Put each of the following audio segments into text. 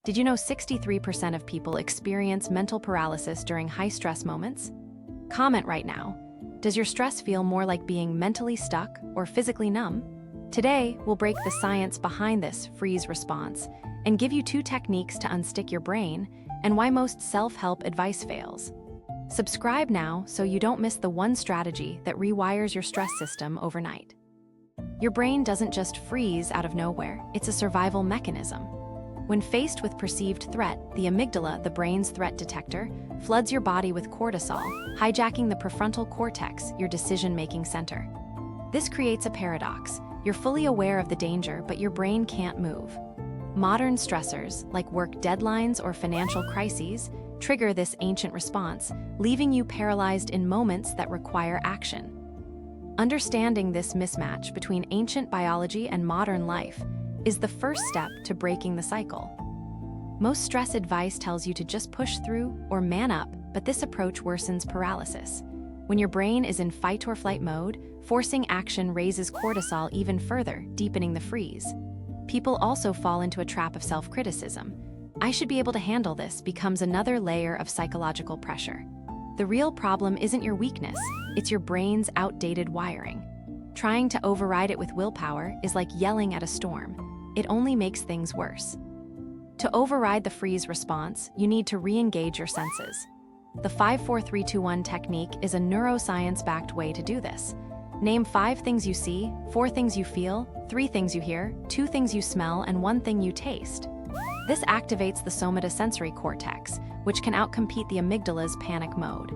Did you know 63% of people experience mental paralysis during high-stress moments? Comment right now. Does your stress feel more like being mentally stuck or physically numb? Today, we'll break the science behind this freeze response and give you 2 techniques to unstick your brain and why most self-help advice fails. Subscribe now so you don't miss the one strategy that rewires your stress system overnight. Your brain doesn't just freeze out of nowhere, it's a survival mechanism. When faced with perceived threat, the amygdala, the brain's threat detector, floods your body with cortisol, hijacking the prefrontal cortex, your decision-making center. This creates a paradox. You're fully aware of the danger, but your brain can't move. Modern stressors, like work deadlines or financial crises, trigger this ancient response, leaving you paralyzed in moments that require action. Understanding this mismatch between ancient biology and modern life is the first step to breaking the cycle. Most stress advice tells you to just push through or man up, but this approach worsens paralysis. When your brain is in fight or flight mode, forcing action raises cortisol even further, deepening the freeze. People also fall into a trap of self-criticism. "I should be able to handle this" becomes another layer of psychological pressure. The real problem isn't your weakness, it's your brain's outdated wiring. Trying to override it with willpower is like yelling at a storm. It only makes things worse. To override the freeze response, you need to re-engage your senses. The 5-4-3-2-1 technique is a neuroscience-backed way to do this. Name 5 things you see, 4 things you feel, 3 things you hear, 2 things you smell, and 1 thing you taste. This activates the somatosensory cortex, which can outcompete the amygdala's panic mode.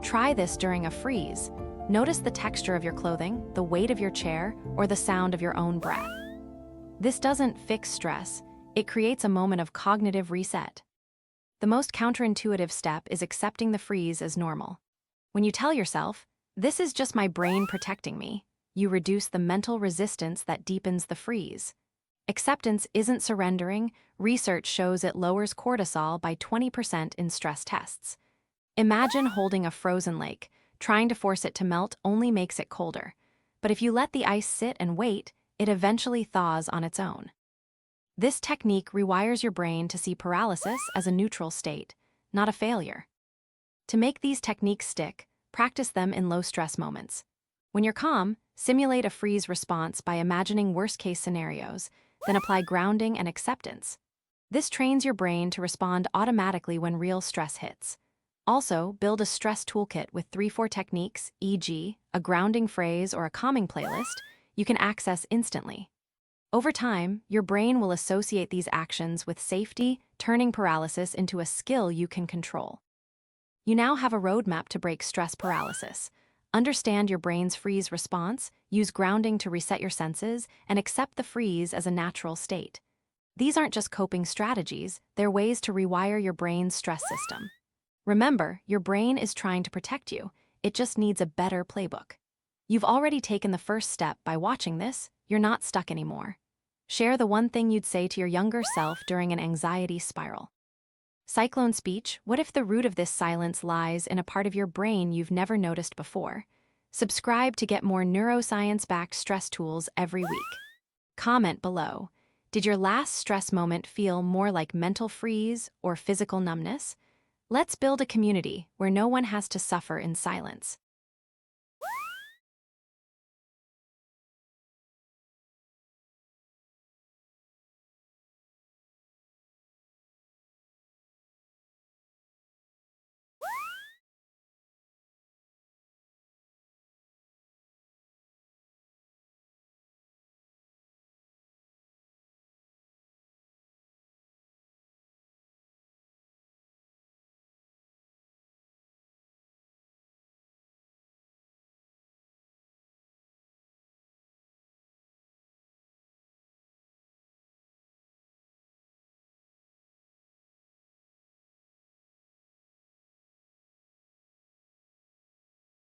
Try this during a freeze. Notice the texture of your clothing, the weight of your chair, or the sound of your own breath. This doesn't fix stress, it creates a moment of cognitive reset. The most counterintuitive step is accepting the freeze as normal. When you tell yourself, "This is just my brain protecting me," you reduce the mental resistance that deepens the freeze. Acceptance isn't surrendering. Research shows it lowers cortisol by 20% in stress tests. Imagine holding a frozen lake. Trying to force it to melt only makes it colder. But if you let the ice sit and wait, it eventually thaws on its own. This technique rewires your brain to see paralysis as a neutral state, not a failure. To make these techniques stick, practice them in low-stress moments. When you're calm, simulate a freeze response by imagining worst-case scenarios, then apply grounding and acceptance. This trains your brain to respond automatically when real stress hits. Also, build a stress toolkit with 3-4 techniques, e.g., a grounding phrase or a calming playlist, you can access instantly. Over time, your brain will associate these actions with safety, turning paralysis into a skill you can control. You now have a roadmap to break stress paralysis. Understand your brain's freeze response, use grounding to reset your senses, and accept the freeze as a natural state. These aren't just coping strategies, they're ways to rewire your brain's stress system. Remember, your brain is trying to protect you. It just needs a better playbook. You've already taken the first step by watching this. You're not stuck anymore. Share the one thing you'd say to your younger self during an anxiety spiral. Cyclone speech: what if the root of this silence lies in a part of your brain you've never noticed before? Subscribe to get more neuroscience-backed stress tools every week. Comment below. Did your last stress moment feel more like mental freeze or physical numbness? Let's build a community where no one has to suffer in silence.